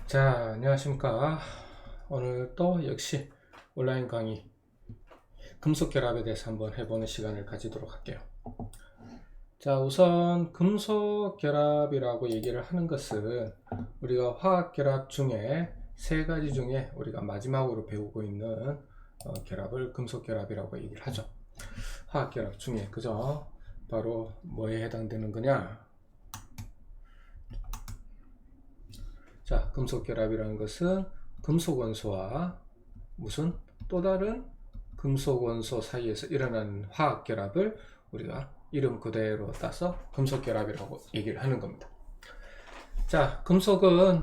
자, 안녕하십니까. 오늘 또 역시 온라인 강의 금속 결합에 대해서 한번 해보는 시간을 가지도록 할게요. 자, 우선 금속 결합이라고 얘기를 하는 것은 우리가 화학 결합 중에 세 가지 중에 우리가 마지막으로 배우고 있는 결합을 금속 결합이라고 얘기를 하죠. 화학 결합 중에, 그죠? 바로 뭐에 해당되는 거냐? 자, 금속 결합이라는 것은 금속 원소와 무슨 또 다른 금속 원소 사이에서 일어나는 화학 결합을 우리가 이름 그대로 따서 금속 결합이라고 얘기를 하는 겁니다. 자, 금속은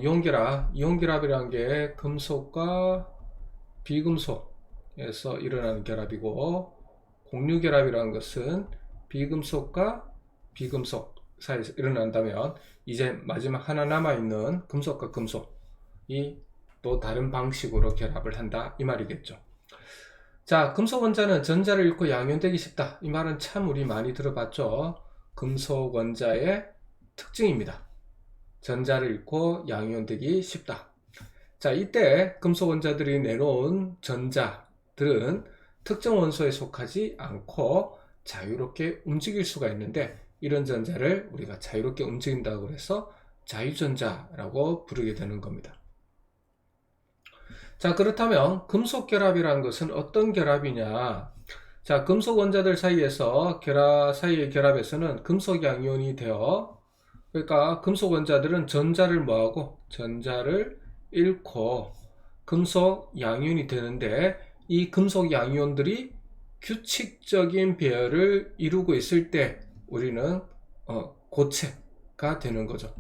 이온 결합이라는 게 금속과 비금속에서 일어나는 결합이고, 공유 결합이라는 것은 비금속과 비금속 사이에서 일어난다면 이제 마지막 하나 남아있는 금속과 금속이 또 다른 방식으로 결합을 한다 이 말이겠죠. 자, 금속 원자는 전자를 잃고 양이온되기 쉽다. 이 말은 참 우리 많이 들어봤죠. 금속 원자의 특징입니다. 전자를 잃고 양이온되기 쉽다. 자, 이때 금속 원자들이 내놓은 전자들은 특정 원소에 속하지 않고 자유롭게 움직일 수가 있는데, 이런 전자를 우리가 자유롭게 움직인다고 해서 자유전자라고 부르게 되는 겁니다. 자, 그렇다면 금속 결합이라는 것은 어떤 결합이냐? 자, 금속 원자들 사이에서 사이의 결합에서는 금속 양이온이 되어, 그러니까 금속 원자들은 전자를 뭐하고 전자를 잃고 금속 양이온이 되는데, 이 금속 양이온들이 규칙적인 배열을 이루고 있을 때 우리는 고체가 되는 거죠.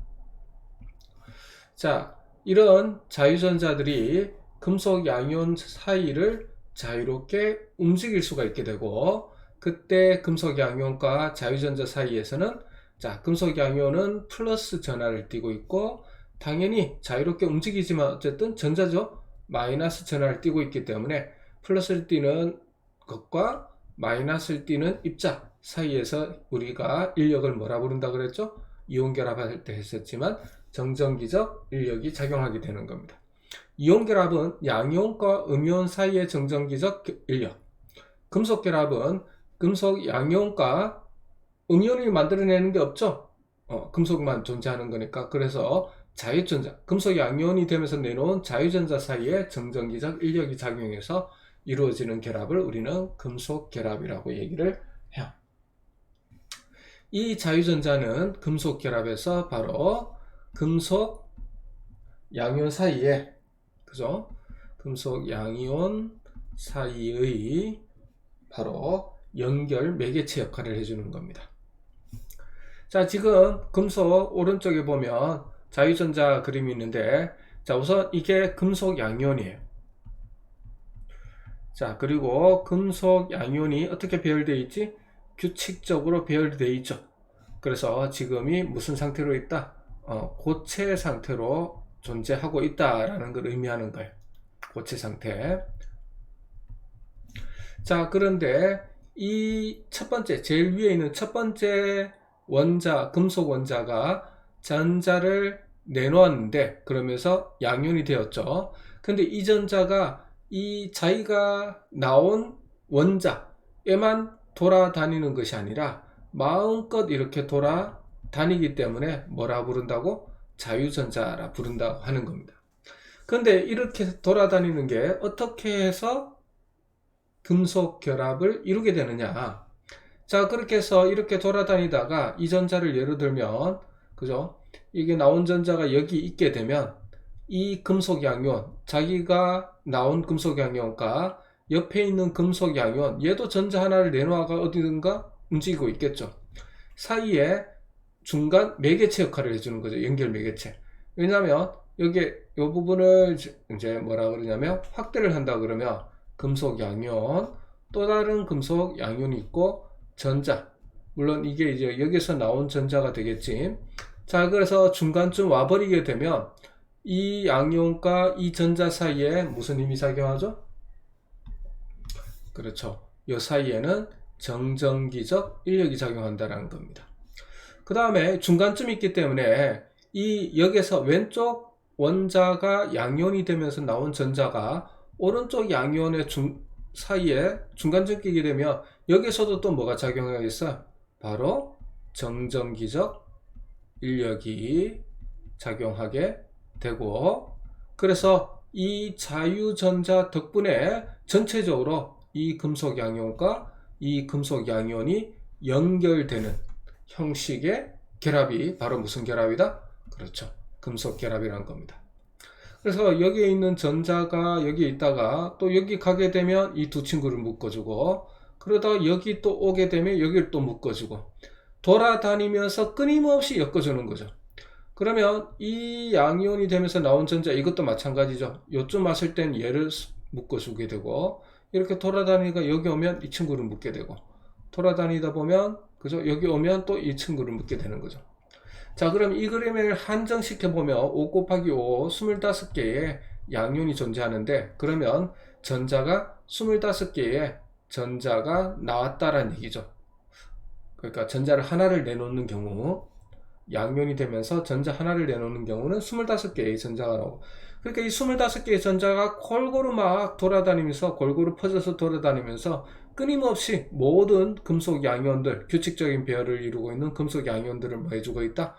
자, 이런 자유전자들이 금속 양이온 사이를 자유롭게 움직일 수가 있게 되고, 그때 금속 양이온과 자유전자 사이에서는, 자, 금속 양이온은 플러스 전하를 띠고 있고, 당연히 자유롭게 움직이지만 어쨌든 전자죠. 마이너스 전하를 띠고 있기 때문에 플러스를 띠는 것과 마이너스를 띠는 입자 사이에서 우리가 인력을 뭐라 부른다 그랬죠? 이온 결합할 때 했었지만 정전기적 인력이 작용하게 되는 겁니다. 이온 결합은 양이온과 음이온 사이의 정전기적 인력, 금속 결합은 금속 양이온과 음이온이 만들어내는 게 없죠. 금속만 존재하는 거니까. 그래서 자유전자, 금속 양이온이 되면서 내놓은 자유전자 사이에 정전기적 인력이 작용해서 이루어지는 결합을 우리는 금속 결합이라고 얘기를 해요. 이 자유전자는 금속 결합에서 바로 금속 양이온 사이에, 그죠? 금속 양이온 사이의 바로 연결 매개체 역할을 해주는 겁니다. 자, 지금 금속 오른쪽에 보면 자유전자 그림이 있는데, 자, 우선 이게 금속 양이온이에요. 자, 그리고 금속 양이온이 어떻게 배열되어 있지? 규칙적으로 배열되어 있죠. 그래서 지금이 무슨 상태로 있다? 고체 상태로 존재하고 있다라는 걸 의미하는 거예요. 고체 상태. 자, 그런데 이 첫 번째, 제일 위에 있는 첫 번째 원자, 금속 원자가 전자를 내놓았는데, 그러면서 양이온이 되었죠. 근데 이 전자가 이 자기가 나온 원자에만 돌아다니는 것이 아니라 마음껏 이렇게 돌아다니기 때문에 뭐라 부른다고? 자유전자라 부른다고 하는 겁니다. 그런데 이렇게 돌아다니는 게 어떻게 해서 금속 결합을 이루게 되느냐? 자, 그렇게 해서 이렇게 돌아다니다가 이 전자를 예를 들면, 그죠? 이게 나온 전자가 여기 있게 되면 이 금속 양이온, 자기가 나온 금속 양이온과 옆에 있는 금속 양이온, 얘도 전자 하나를 내놓아가 어디든가 움직이고 있겠죠. 사이에 중간 매개체 역할을 해주는 거죠. 연결 매개체. 왜냐하면 여기 이 부분을 이제 뭐라 그러냐면 확대를 한다 그러면 금속 양이온, 또 다른 금속 양이온이 있고 전자, 물론 이게 이제 여기서 나온 전자가 되겠지. 자, 그래서 중간쯤 와버리게 되면 이 양이온과 이 전자 사이에 무슨 힘이 작용하죠? 그렇죠. 이 사이에는 정전기적 인력이 작용한다는 겁니다. 그 다음에 중간쯤 있기 때문에 이 여기서 왼쪽 원자가 양이온이 되면서 나온 전자가 오른쪽 양이온의 사이에 중간전기게 되면 여기서도 또 뭐가 작용하겠어? 바로 정전기적 인력이 작용하게 되고, 그래서 이 자유전자 덕분에 전체적으로 이 금속 양이온과 이 금속 양이온이 연결되는 형식의 결합이 바로 무슨 결합이다? 그렇죠. 금속 결합이라는 겁니다. 그래서 여기에 있는 전자가 여기에 있다가 또 여기 가게 되면 이 두 친구를 묶어주고, 그러다가 여기 또 오게 되면 여기를 또 묶어주고, 돌아다니면서 끊임없이 엮어주는 거죠. 그러면 이 양이온이 되면서 나온 전자, 이것도 마찬가지죠. 요쯤 왔을 땐 얘를 묶어주게 되고, 이렇게 돌아다니니까 여기 오면 이 친구를 묶게 되고, 돌아다니다 보면, 그죠? 여기 오면 또 이 친구를 묶게 되는 거죠. 자, 그럼 이 그림을 한정시켜 보면 5 곱하기 5, 25개의 양이온이 존재하는데, 그러면 전자가 25개의 전자가 나왔다라는 얘기죠. 그러니까 전자를 하나를 내놓는 경우, 양면이 되면서 전자 하나를 내놓는 경우는 25개의 전자가 나오고, 그러니까 이 25개의 전자가 골고루 막 돌아다니면서, 골고루 퍼져서 돌아다니면서 끊임없이 모든 금속 양이온들, 규칙적인 배열을 이루고 있는 금속 양이온들을 뭐 해주고 있다?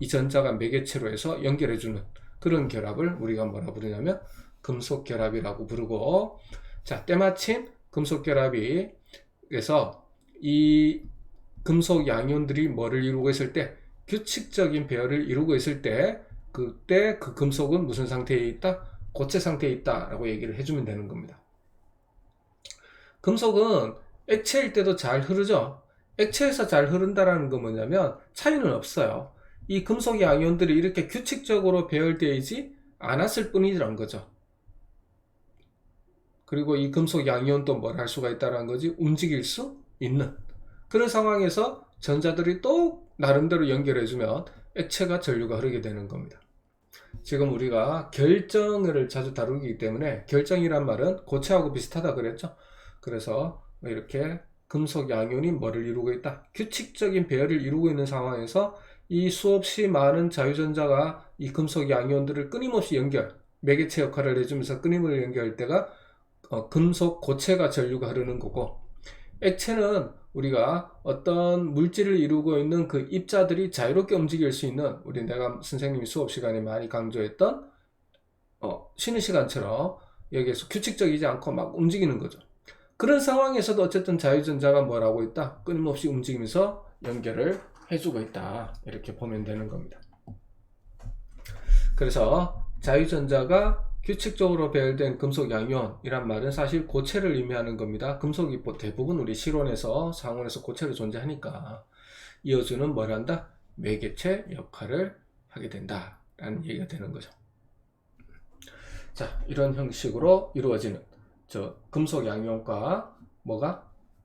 이 전자가 매개체로 해서 연결해주는 그런 결합을 우리가 뭐라 부르냐면 금속 결합이라고 부르고, 자, 때마침 금속 결합이, 그래서 이 금속 양이온들이 뭐를 이루고 있을 때, 규칙적인 배열을 이루고 있을 때, 그때 그 금속은 무슨 상태에 있다? 고체 상태에 있다 라고 얘기를 해주면 되는 겁니다. 금속은 액체일 때도 잘 흐르죠. 액체에서 잘 흐른다라는 건 뭐냐면 차이는 없어요. 이 금속 양이온들이 이렇게 규칙적으로 배열되지 않았을 뿐이라는 거죠. 그리고 이 금속 양이온도 뭘 할 수가 있다는 거지? 움직일 수 있는 그런 상황에서 전자들이 또 나름대로 연결해주면 액체가 전류가 흐르게 되는 겁니다. 지금 우리가 결정을 자주 다루기 때문에, 결정이란 말은 고체하고 비슷하다 그랬죠. 그래서 이렇게 금속 양이온이 뭐를 이루고 있다? 규칙적인 배열을 이루고 있는 상황에서 이 수없이 많은 자유전자가 이 금속 양이온들을 끊임없이 매개체 역할을 해주면서 끊임을 연결할 때가 금속 고체가 전류가 흐르는 거고, 액체는 우리가 어떤 물질을 이루고 있는 그 입자들이 자유롭게 움직일 수 있는, 내가 선생님이 수업 시간에 많이 강조했던 쉬는 시간처럼 여기에서 규칙적이지 않고 막 움직이는 거죠. 그런 상황에서도 어쨌든 자유전자가 뭘 하고 있다? 끊임없이 움직이면서 연결을 해주고 있다, 이렇게 보면 되는 겁니다. 그래서 자유전자가 규칙적으로 배열된 금속 양이온이란 말은 사실 고체를 의미하는 겁니다. 금속이 대부분 우리 실온에서 상온에서 고체로 존재하니까 이어주는 뭘 한다? 매개체 역할을 하게 된다 라는 얘기가 되는 거죠. 자, 이런 형식으로 이루어지는 금속 양이온과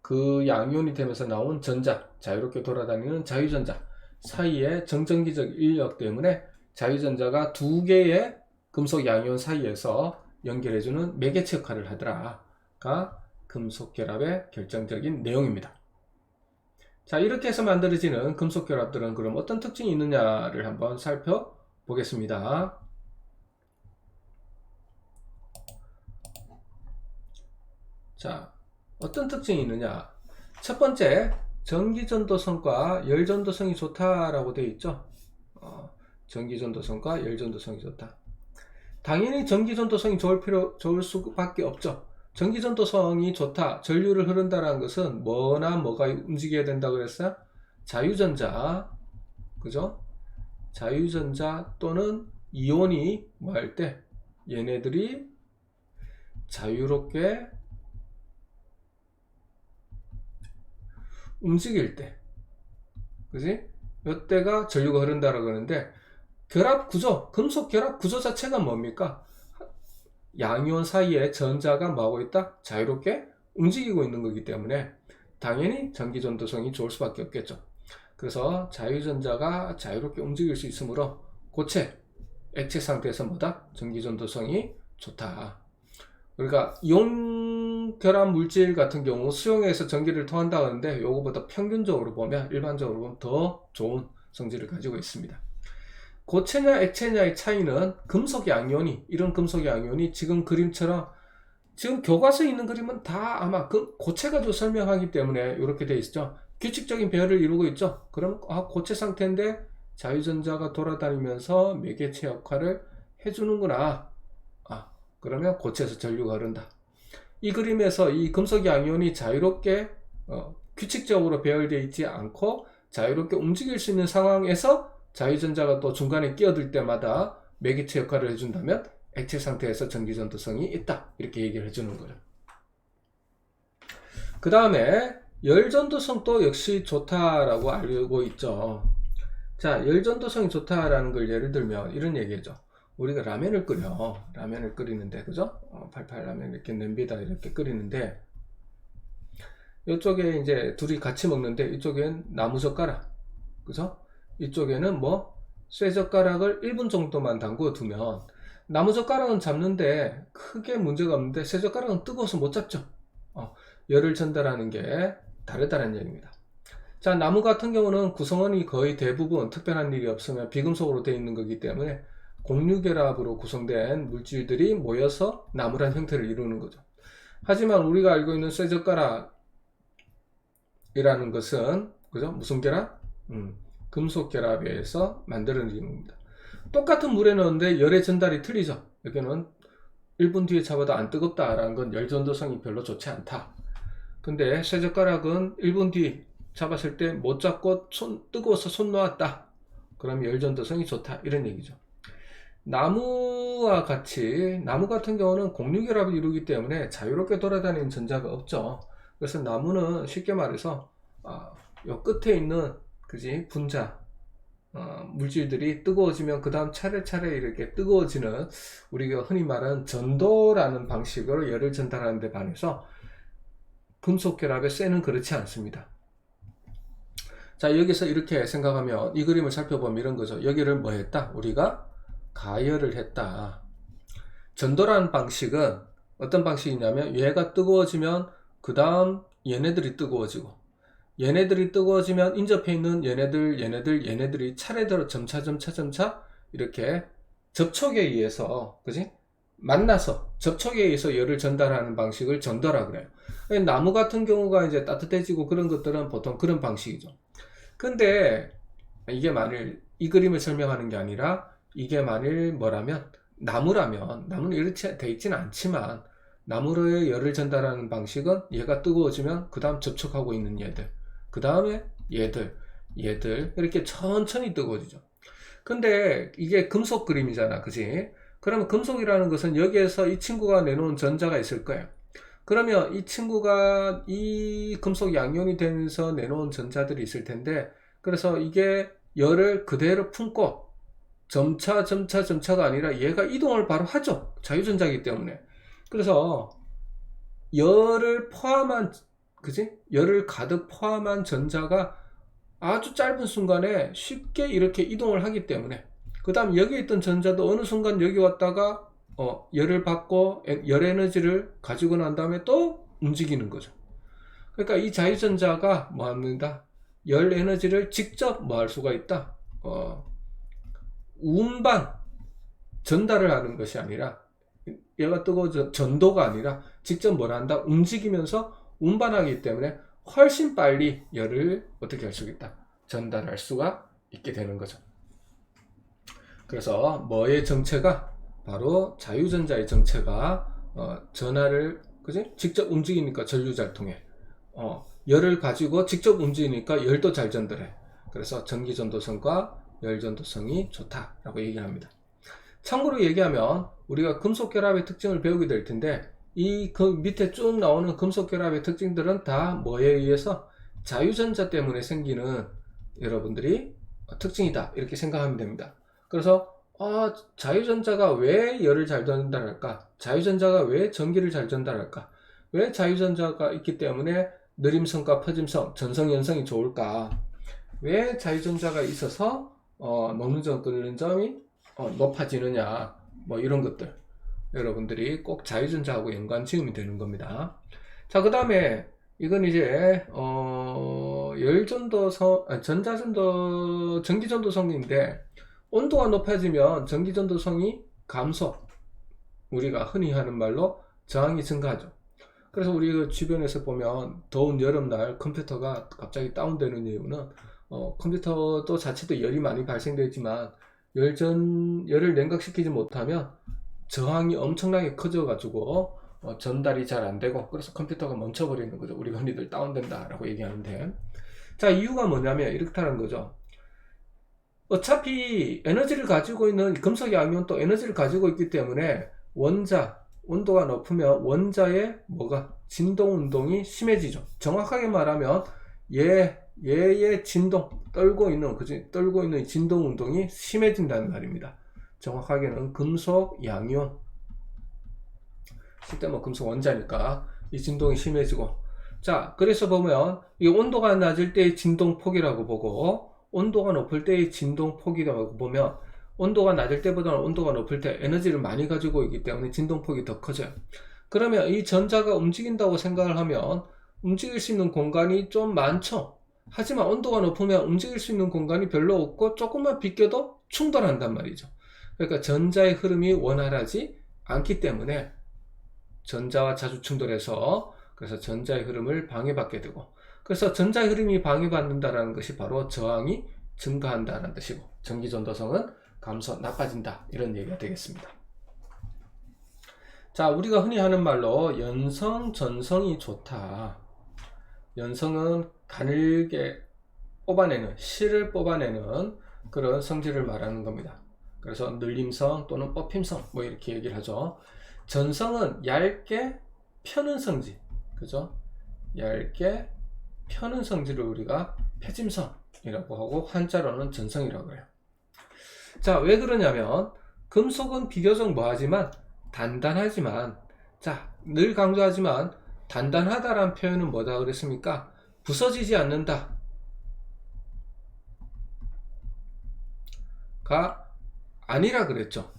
그 양이온이 되면서 나온 전자, 자유롭게 돌아다니는 자유전자 사이의 정전기적 인력 때문에 자유전자가 두 개의 금속 양이온 사이에서 연결해주는 매개체 역할을 하더라가 금속 결합의 결정적인 내용입니다. 자, 이렇게 해서 만들어지는 금속 결합들은 그럼 어떤 특징이 있느냐를 한번 살펴보겠습니다. 자, 어떤 특징이 있느냐? 첫 번째, 전기전도성과 열전도성이 좋다라고 되어 있죠. 전기전도성과 열전도성이 좋다. 당연히 전기전도성이 좋을 수밖에 없죠. 전기전도성이 좋다, 전류를 흐른다는 것은 뭐가 움직여야 된다고 그랬어요? 자유전자, 그죠? 자유전자 또는 이온이 할 때, 얘네들이 자유롭게 움직일 때, 그지? 이때가 전류가 흐른다라고 하는데, 결합 구조, 금속 결합 구조 자체가 뭡니까? 양이온 사이에 전자가 뭐하고 있다? 자유롭게 움직이고 있는 거기 때문에 당연히 전기전도성이 좋을 수밖에 없겠죠. 그래서 자유전자가 자유롭게 움직일 수 있으므로 고체, 액체 상태에서 전기전도성이 좋다. 그러니까 이온 결합 물질 같은 경우 수용해서 전기를 통한다 하는데, 요거보다 평균적으로 보면, 일반적으로 보면 더 좋은 성질을 가지고 있습니다. 고체냐 액체냐의 차이는 금속 양이온이, 이런 금속 양이온이 지금 그림처럼, 지금 교과서에 있는 그림은 다 아마 그 고체 가지고 설명하기 때문에 이렇게 돼 있죠. 규칙적인 배열을 이루고 있죠. 그럼 고체 상태인데 자유전자가 돌아다니면서 매개체 역할을 해주는구나. 그러면 고체에서 전류가 흐른다. 이 그림에서 이 금속 양이온이 자유롭게 규칙적으로 배열되어 있지 않고 자유롭게 움직일 수 있는 상황에서 자유전자가 또 중간에 끼어들 때마다 매개체 역할을 해준다면 액체 상태에서 전기전도성이 있다, 이렇게 얘기를 해주는 거죠. 그 다음에 열전도성도 역시 좋다라고 알고 있죠. 자, 열전도성이 좋다라는 걸 예를 들면 이런 얘기죠. 우리가 라면을 끓이는데, 그죠? 팔팔 라면 이렇게 냄비에다 이렇게 끓이는데, 이쪽에 이제 둘이 같이 먹는데, 이쪽엔 나무젓가락, 그죠? 이쪽에는 쇠젓가락을 1분 정도만 담궈 두면, 나무젓가락은 잡는데 크게 문제가 없는데, 쇠젓가락은 뜨거워서 못 잡죠. 열을 전달하는 게 다르다는 얘기입니다. 자, 나무 같은 경우는 구성원이 거의 대부분 특별한 일이 없으면 비금속으로 되어 있는 거기 때문에 공유결합으로 구성된 물질들이 모여서 나무란 형태를 이루는 거죠. 하지만 우리가 알고 있는 쇠젓가락이라는 것은, 그죠? 무슨 결합? 금속 결합에 의해서 만들어지는 겁니다. 똑같은 물에 넣었는데 열의 전달이 틀리죠. 여기는 1분 뒤에 잡아도 안 뜨겁다라는 건 열전도성이 별로 좋지 않다. 근데 쇠젓가락은 1분 뒤 잡았을 때 못 잡고 뜨거워서 손 놓았다. 그럼 열전도성이 좋다, 이런 얘기죠. 나무와 같이, 나무 같은 경우는 공유결합을 이루기 때문에 자유롭게 돌아다니는 전자가 없죠. 그래서 나무는 쉽게 말해서 요 끝에 있는, 그지, 분자 물질들이 뜨거워지면 그 다음 차례차례 이렇게 뜨거워지는, 우리가 흔히 말하는 전도라는 방식으로 열을 전달하는 데 반해서 금속결합의 쇠는 그렇지 않습니다. 자, 여기서 이렇게 생각하면, 이 그림을 살펴보면 이런 거죠. 여기를 뭐 했다? 우리가 가열을 했다. 전도라는 방식은 어떤 방식이냐면, 얘가 뜨거워지면 그 다음 얘네들이 뜨거워지고, 얘네들이 뜨거워지면 인접해 있는 얘네들이 차례대로 점차 이렇게 접촉에 의해서, 그지? 만나서 접촉에 의해서 열을 전달하는 방식을 전도라 그래요. 나무 같은 경우가 이제 따뜻해지고 그런 것들은 보통 그런 방식이죠. 근데 이게 만일 이 그림을 설명하는 게 아니라, 이게 만일 뭐라면, 나무는 이렇게 돼 있지는 않지만, 나무로의 열을 전달하는 방식은 얘가 뜨거워지면 그 다음 접촉하고 있는 얘들, 그 다음에 얘들 이렇게 천천히 뜨거워지죠. 근데 이게 금속 그림이잖아, 그지? 그러면 금속이라는 것은 여기에서 이 친구가 내놓은 전자가 있을 거예요. 그러면 이 친구가 이 금속 양이온이 되면서 내놓은 전자들이 있을 텐데, 그래서 이게 열을 그대로 품고 점차가 아니라 얘가 이동을 바로 하죠. 자유전자이기 때문에. 그래서 열을 포함한, 그지? 열을 가득 포함한 전자가 아주 짧은 순간에 쉽게 이렇게 이동을 하기 때문에, 그 다음 여기 있던 전자도 어느 순간 여기 왔다가 열을 받고 열 에너지를 가지고 난 다음에 또 움직이는 거죠. 그러니까 이 자유전자가 뭐 합니다? 열 에너지를 직접 뭐 할 수가 있다? 운반, 전달을 하는 것이 아니라, 얘가 뜨거워져 전도가 아니라 직접 뭘 한다? 움직이면서 운반하기 때문에 훨씬 빨리 열을 어떻게 할 수 있다? 전달할 수가 있게 되는 거죠. 그래서 뭐의 정체가? 바로 자유전자의 정체가 전하를, 그지? 직접 움직이니까 전류 잘 통해. 열을 가지고 직접 움직이니까 열도 잘 전달해. 그래서 전기전도성과 열전도성이 좋다라고 얘기합니다. 참고로 얘기하면 우리가 금속결합의 특징을 배우게 될 텐데, 그 밑에 쭉 나오는 금속결합의 특징들은 다 뭐에 의해서? 자유전자 때문에 생기는 여러분들이 특징이다, 이렇게 생각하면 됩니다. 그래서 자유전자가 왜 열을 잘 전달할까? 자유전자가 왜 전기를 잘 전달할까? 왜 자유전자가 있기 때문에 느림성과 퍼짐성, 전성, 연성이 좋을까? 왜 자유전자가 있어서 녹는 점, 끓는 점이 높아지느냐? 뭐 이런 것들 여러분들이 꼭 자유전자하고 연관 지음이 되는 겁니다. 자, 그 다음에 이건 이제 전기전도성인데, 온도가 높아지면 전기전도성이 감소, 우리가 흔히 하는 말로 저항이 증가하죠. 그래서 우리 그 주변에서 보면 더운 여름날 컴퓨터가 갑자기 다운되는 이유는 컴퓨터도 자체도 열이 많이 발생되지만 열을 냉각시키지 못하면 저항이 엄청나게 커져 가지고 전달이 잘 안 되고, 그래서 컴퓨터가 멈춰버리는 거죠. 우리가 흔히들 다운된다 라고 얘기하는데, 자, 이유가 뭐냐면 이렇다는 거죠. 어차피 에너지를 가지고 있는 금속 양이온도 에너지를 가지고 있기 때문에 원자 온도가 높으면 원자의 뭐가 진동 운동이 심해지죠. 정확하게 말하면 얘의 진동, 떨고 있는 진동 운동이 심해진다는 말입니다. 정확하게는 금속 양이온, 실제 뭐 금속 원자니까 이 진동이 심해지고, 자, 그래서 보면 이 온도가 낮을 때의 진동폭이라고 보고, 온도가 높을 때의 진동폭이라고 보면, 온도가 낮을 때보다는 온도가 높을 때 에너지를 많이 가지고 있기 때문에 진동폭이 더 커져요. 그러면 이 전자가 움직인다고 생각을 하면 움직일 수 있는 공간이 좀 많죠. 하지만 온도가 높으면 움직일 수 있는 공간이 별로 없고 조금만 비껴도 충돌한단 말이죠. 그러니까 전자의 흐름이 원활하지 않기 때문에 전자와 자주 충돌해서, 그래서 전자의 흐름을 방해받게 되고, 그래서 전자의 흐름이 방해받는다는 것이 바로 저항이 증가한다는 뜻이고, 전기전도성은 감소, 나빠진다, 이런 얘기가 되겠습니다. 자, 우리가 흔히 하는 말로 연성, 전성이 좋다. 연성은 가늘게 뽑아내는, 실을 뽑아내는 그런 성질을 말하는 겁니다. 그래서 늘림성 또는 뽑힘성, 뭐 이렇게 얘기를 하죠. 전성은 얇게 펴는 성질, 그죠? 얇게 펴는 성질을 우리가 펴짐성이라고 하고, 한자로는 전성이라고 해요. 자, 왜 그러냐면 금속은 비교적 뭐하지만 단단하지만, 자, 늘 강조하지만 단단하다라는 표현은 뭐다 그랬습니까? 부서지지 않는다 가 아니라 그랬죠.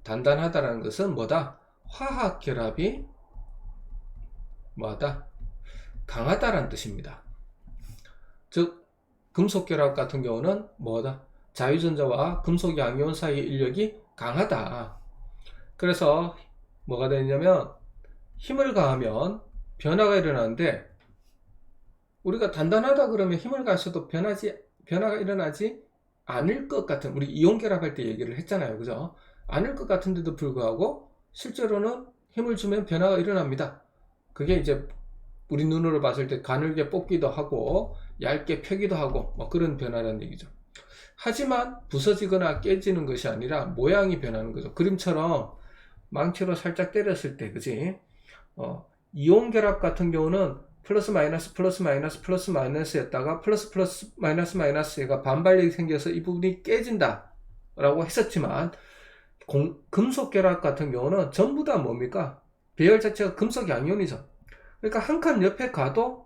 단단하다라는 것은 뭐다? 화학 결합이 뭐하다? 강하다라는 뜻입니다. 즉 금속 결합 같은 경우는 뭐다? 자유전자와 금속 양이온 사이의 인력이 강하다. 그래서 뭐가 되냐면 힘을 가하면 변화가 일어나는데, 우리가 단단하다 그러면 힘을 가해서도 변화가 일어나지 않을 것 같은, 우리 이온 결합할 때 얘기를 했잖아요. 그죠? 않을 것 같은데도 불구하고 실제로는 힘을 주면 변화가 일어납니다. 그게 이제 우리 눈으로 봤을 때 가늘게 뽑기도 하고 얇게 펴기도 하고 뭐 그런 변화라는 얘기죠. 하지만 부서지거나 깨지는 것이 아니라 모양이 변하는 거죠. 그림처럼 망치로 살짝 때렸을 때, 그지? 이온 결합 같은 경우는 플러스 마이너스 플러스 마이너스 플러스 마이너스였다가 플러스 플러스 마이너스 마이너스가 반발력이 생겨서 이 부분이 깨진다 라고 했었지만, 금속 결합 같은 경우는 전부 다 뭡니까? 배열 자체가 금속 양이온이죠. 그러니까 한 칸 옆에 가도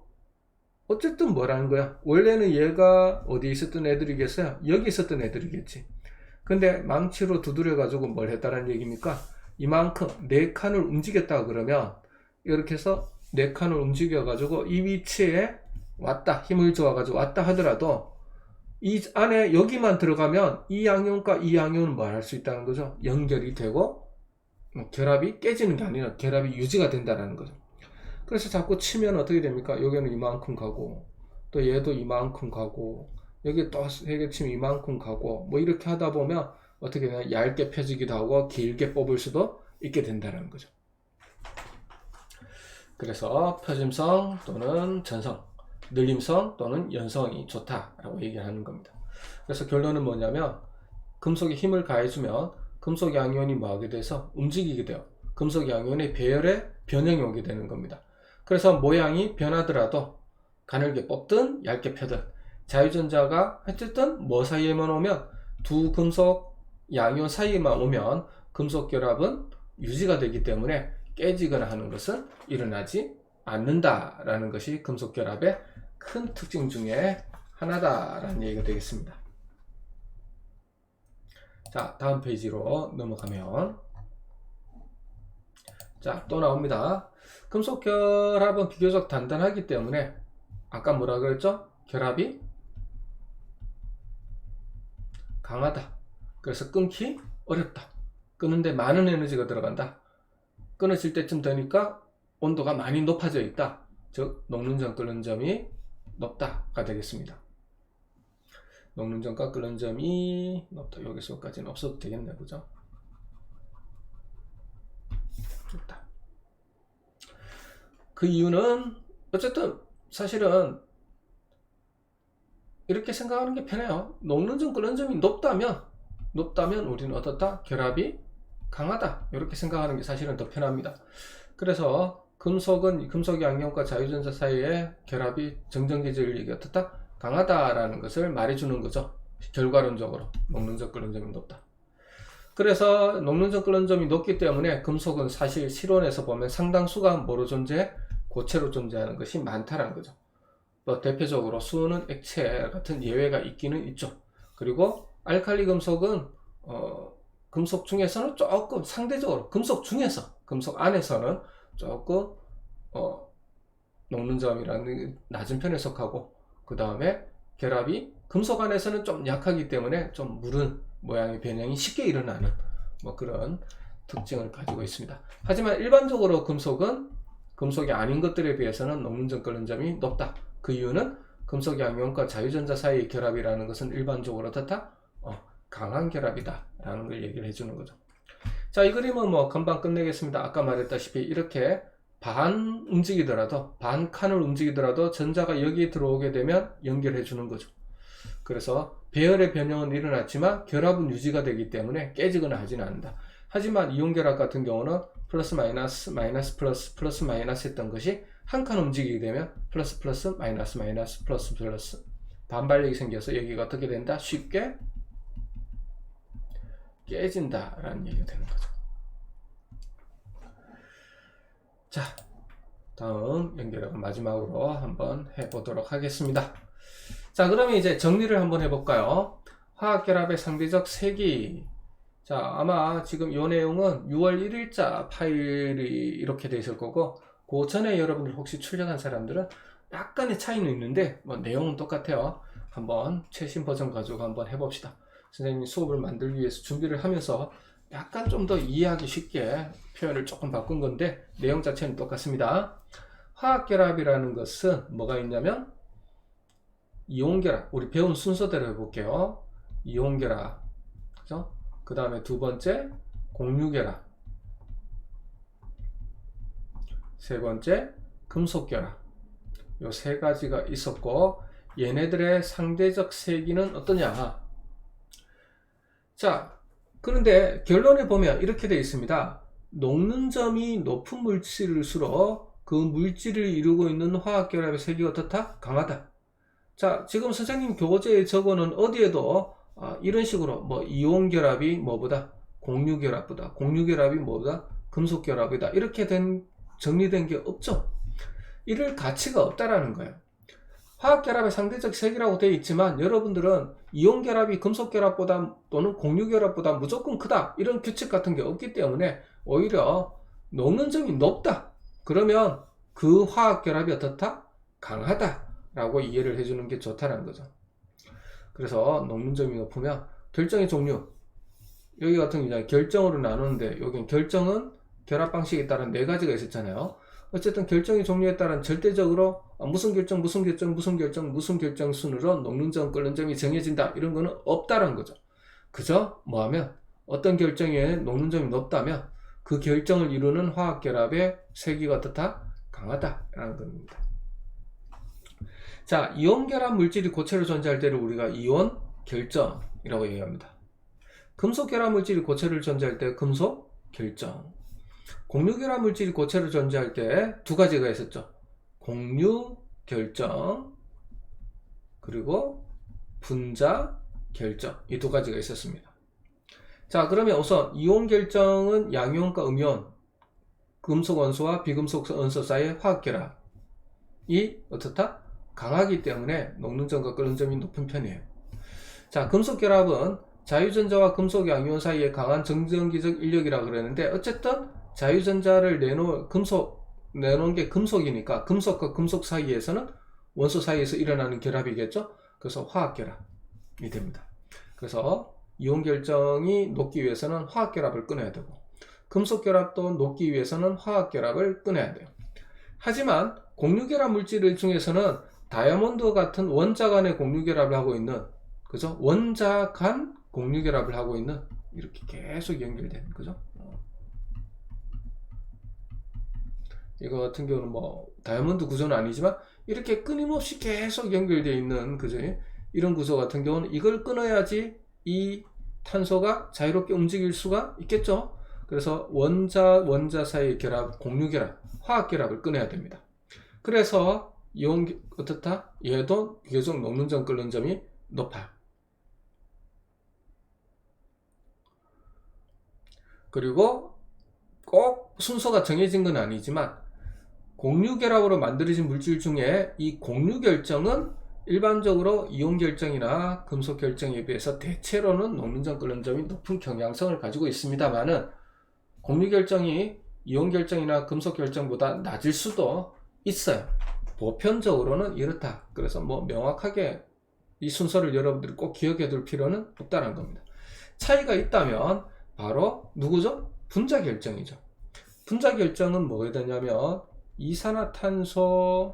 어쨌든 뭐라는 거야? 원래는 얘가 어디 있었던 애들이겠어요? 여기 있었던 애들이겠지. 근데 망치로 두드려 가지고 뭘 했다는 얘기입니까? 이만큼 4칸을 움직였다 그러면, 이렇게 해서 4칸을 움직여 가지고 이 위치에 왔다, 힘을 주어 가지고 왔다 하더라도 이 안에 여기만 들어가면 이 양이온과 이 양이온은 뭐 할 수 있다는 거죠? 연결이 되고 결합이 깨지는 게 아니라 결합이 유지가 된다는 거죠. 그래서 자꾸 치면 어떻게 됩니까? 여기는 이만큼 가고, 또 얘도 이만큼 가고, 여기 또 3개 치면 이만큼 가고, 뭐 이렇게 하다 보면 어떻게 되냐? 얇게 펴지기도 하고 길게 뽑을 수도 있게 된다는 거죠. 그래서 펴짐성 또는 전성, 늘림성 또는 연성이 좋다라고 얘기하는 겁니다. 그래서 결론은 뭐냐면, 금속에 힘을 가해주면 금속 양이온이 뭐하게 돼서 움직이게 돼요. 금속 양이온의 배열에 변형이 오게 되는 겁니다. 그래서 모양이 변하더라도 가늘게 뽑든 얇게 펴든, 자유전자가 어쨌든 뭐 사이에만 오면, 두 금속 양이온 사이에만 오면 금속 결합은 유지가 되기 때문에 깨지거나 하는 것은 일어나지 않는다라는 것이 금속 결합의 큰 특징 중에 하나다라는 얘기가 되겠습니다. 자, 다음 페이지로 넘어가면, 자, 또 나옵니다. 금속 결합은 비교적 단단하기 때문에, 아까 뭐라 그랬죠? 결합이 강하다. 그래서 끊기 어렵다. 끄는데 많은 에너지가 들어간다. 끊어질 때쯤 되니까 온도가 많이 높아져 있다. 즉 녹는 점 끓는 점이 높다가 되겠습니다. 녹는 점과 끓는 점이 높다. 여기서까지는 없어도 되겠네, 그죠? 좋다. 그 이유는 어쨌든 사실은 이렇게 생각하는 게 편해요. 녹는 점 끓는 점이 높다면 우리는 어떻다? 결합이 강하다. 이렇게 생각하는 게 사실은 더 편합니다. 그래서 금속 양용과 자유전자 사이의 결합이 정전기질력이 어떻다? 강하다라는 것을 말해주는 거죠. 결과론적으로 녹는 점 끓는 점이 높다. 그래서 녹는 점 끓는 점이 높기 때문에 금속은 사실 실온에서 보면 상당수가 뭐로 존재해? 고체로 존재하는 것이 많다라는 거죠. 뭐 대표적으로 수은 액체 같은 예외가 있기는 있죠. 그리고 알칼리 금속은 금속 중에서는 조금 상대적으로 금속 안에서는 조금 녹는 점이라는 낮은 편에 속하고, 그 다음에 결합이 금속 안에서는 좀 약하기 때문에 좀 무른 모양의 변형이 쉽게 일어나는 뭐 그런 특징을 가지고 있습니다. 하지만 일반적으로 금속이 아닌 것들에 비해서는 녹는 점 끓는 점이 높다. 그 이유는 금속 양용과 자유전자 사이의 결합이라는 것은 일반적으로 어떻다? 강한 결합이다 라는 걸 얘기를 해주는 거죠. 자, 이 그림은 뭐 금방 끝내겠습니다. 아까 말했다시피 이렇게 반 칸을 움직이더라도 전자가 여기에 들어오게 되면 연결해 주는 거죠. 그래서 배열의 변형은 일어났지만 결합은 유지가 되기 때문에 깨지거나 하지는 않는다. 하지만 이온 결합 같은 경우는 플러스 마이너스 마이너스 플러스 플러스 마이너스 했던 것이 한 칸 움직이게 되면 플러스 플러스 마이너스 마이너스 플러스 플러스 반발력이 생겨서 여기가 어떻게 된다? 쉽게 깨진다 라는 얘기가 되는 거죠. 자, 다음 연결학을 마지막으로 한번 해보도록 하겠습니다. 자, 그러면 이제 정리를 한번 해볼까요? 화학결합의 상대적 세기. 자, 아마 지금 이 내용은 6월 1일자 파일이 이렇게 되어 있을 거고, 그 전에 여러분들 혹시 출력한 사람들은 약간의 차이는 있는데 뭐 내용은 똑같아요. 한번 최신 버전 가지고 한번 해봅시다. 선생님이 수업을 만들기 위해서 준비를 하면서 약간 좀 더 이해하기 쉽게 표현을 조금 바꾼 건데 내용 자체는 똑같습니다. 화학결합이라는 것은 뭐가 있냐면 이온결합, 우리 배운 순서대로 해볼게요. 이온결합, 그죠? 그 다음에 두 번째 공유결합, 세 번째 금속결합. 요 세 가지가 있었고, 얘네들의 상대적 세기는 어떠냐? 자, 그런데 결론을 보면 이렇게 되어 있습니다. 녹는 점이 높은 물질일수록 그 물질을 이루고 있는 화학결합의 세기가 어떻다? 강하다. 자, 지금 선생님 교재에 적어놓은 어디에도 이런 식으로 뭐 이온결합이 뭐보다? 공유결합이 뭐보다? 금속결합이다. 이렇게 정리된 게 없죠. 이럴 가치가 없다라는 거예요. 화학결합의 상대적 세기라고 되어 있지만 여러분들은 이온결합이 금속결합보다 또는 공유결합보다 무조건 크다 이런 규칙 같은 게 없기 때문에 오히려 녹는 점이 높다 그러면 그 화학결합이 어떻다? 강하다 라고 이해를 해주는 게 좋다는 거죠. 그래서 녹는 점이 높으면 결정의 종류, 여기 같은 경우는 결정으로 나누는데 여기는 결정은 결합 방식에 따른 네 가지가 있었잖아요. 어쨌든 결정의 종류에 따른 절대적으로 무슨 결정 순으로 녹는 점 끓는 점이 정해진다 이런 거는 없다라는 거죠. 그저 뭐하면 어떤 결정에 녹는 점이 높다면 그 결정을 이루는 화학결합의 세기가 어떻다? 강하다라는 겁니다. 자, 이온결합 물질이 고체로 존재할 때를 우리가 이온 결정이라고 얘기합니다. 금속결합 물질이 고체로 존재할 때 금속 결정. 공유결합 물질이 고체로 존재할 때 두 가지가 있었죠. 공유 결정 그리고 분자 결정, 이 두 가지가 있었습니다. 자, 그러면 우선 이온 결정은 양이온과 음이온, 금속 원소와 비금속 원소 사이의 화학결합이 어떻다? 강하기 때문에 녹는 점과 끓는 점이 높은 편이에요. 자, 금속 결합은 자유전자와 금속 양이온 사이에 강한 정전기적 인력이라고 그러는데 어쨌든 자유전자를 내놓은 게 금속이니까 금속과 금속 사이에서는 원소 사이에서 일어나는 결합이겠죠. 그래서 화학결합이 됩니다. 그래서 이온 결정이 녹기 위해서는 화학 결합을 끊어야 되고, 금속 결합도 녹기 위해서는 화학 결합을 끊어야 돼요. 하지만 공유결합 물질 중에서는 다이아몬드 같은 원자 간의 공유결합을 하고 있는, 그죠? 원자 간 공유결합을 하고 있는, 이렇게 계속 연결되는, 그죠? 이거 같은 경우는 뭐 다이아몬드 구조는 아니지만 이렇게 끊임없이 계속 연결되어 있는, 그죠? 이런 구조 같은 경우는 이걸 끊어야지 이 탄소가 자유롭게 움직일 수가 있겠죠. 그래서 원자 사이의 결합, 공유결합, 화학결합을 끊어야 됩니다. 그래서 이온 어떻다? 얘도 비교적 녹는 점 끓는 점이 높아요. 그리고 꼭 순서가 정해진 건 아니지만 공유결합으로 만들어진 물질 중에 이 공유결정은 일반적으로 이온결정이나 금속결정에 비해서 대체로는 녹는 점 끓는 점이 높은 경향성을 가지고 있습니다만은 공유결정이 이온결정이나 금속결정보다 낮을 수도 있어요. 보편적으로는 이렇다. 그래서 뭐 명확하게 이 순서를 여러분들이 꼭 기억해 둘 필요는 없다는 겁니다. 차이가 있다면 바로 누구죠? 분자결정이죠. 분자결정은 뭐가 되냐면 이산화탄소가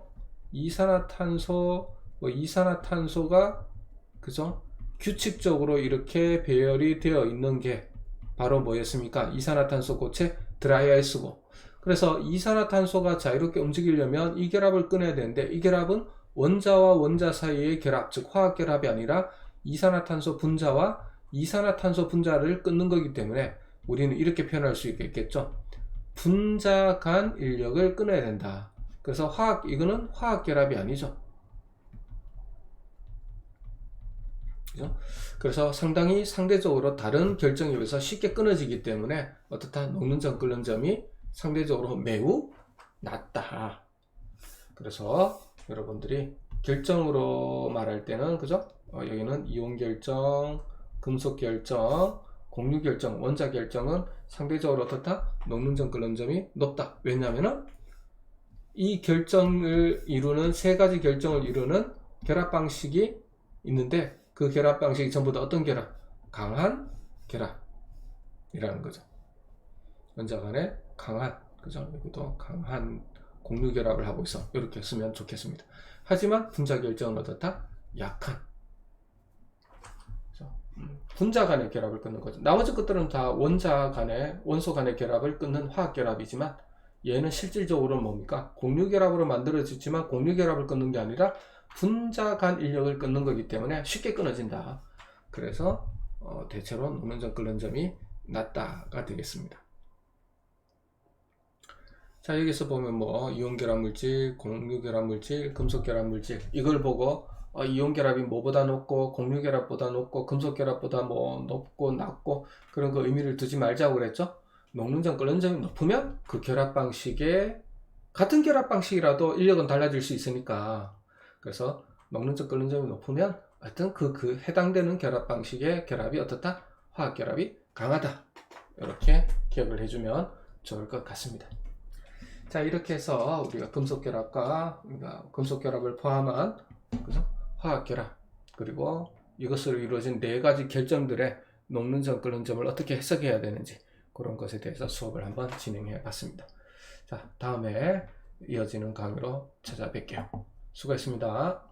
그죠? 규칙적으로 이렇게 배열이 되어 있는 게 바로 뭐였습니까? 이산화탄소 고체 드라이아이스고, 그래서 이산화탄소가 자유롭게 움직이려면 이 결합을 끊어야 되는데 이 결합은 원자와 원자 사이의 결합, 즉 화학결합이 아니라 이산화탄소 분자와 이산화탄소 분자를 끊는 거기 때문에 우리는 이렇게 표현할 수 있겠죠. 분자 간 인력을 끊어야 된다. 그래서 이거는 화학결합이 아니죠. 그죠? 그래서 상당히 상대적으로 다른 결정에 비해서 쉽게 끊어지기 때문에 어떻다? 녹는 점 끓는 점이 상대적으로 매우 낮다. 그래서 여러분들이 결정으로 말할 때는 그죠? 여기는 이온 결정, 금속 결정, 공유 결정, 원자 결정은 상대적으로 어떻다? 녹는 점 끓는 점이 높다. 왜냐하면 이 결정을 이루는 세 가지 결정을 이루는 결합 방식이 있는데 그 결합 방식이 전부 다 어떤 결합? 강한 결합이라는 거죠. 원자 간의 강한, 그죠? 여기도 강한 공유 결합을 하고 있어. 이렇게 쓰면 좋겠습니다. 하지만 분자 결정은 어떻다? 약한. 분자 간의 결합을 끊는 거죠. 나머지 것들은 다 원소 간의 결합을 끊는 화학 결합이지만 얘는 실질적으로 뭡니까? 공유 결합으로 만들어지지만 공유 결합을 끊는 게 아니라 분자 간 인력을 끊는 거기 때문에 쉽게 끊어진다. 그래서 대체로 녹는 점 끓는 점이 낮다가 되겠습니다. 자, 여기서 보면 뭐 이온 결합 물질, 공유 결합 물질, 금속 결합 물질, 이걸 보고 이온 결합이 뭐보다 높고 공유 결합보다 높고 금속 결합보다 뭐 높고 낮고 그런 거 의미를 두지 말자고 그랬죠. 녹는 점 끓는 점이 높으면 그 결합 방식에 같은 결합 방식이라도 인력은 달라질 수 있으니까, 그래서 녹는 점 끓는 점이 높으면 하여튼 그 해당되는 결합 방식의 결합이 어떻다? 화학 결합이 강하다. 이렇게 기억을 해주면 좋을 것 같습니다. 자, 이렇게 해서 우리가 금속 결합과 금속 결합을 포함한 그죠? 화학 결합, 그리고 이것으로 이루어진 네 가지 결정들의 녹는 점 끓는 점을 어떻게 해석해야 되는지 그런 것에 대해서 수업을 한번 진행해 봤습니다. 자, 다음에 이어지는 강의로 찾아뵐게요. 수고했습니다.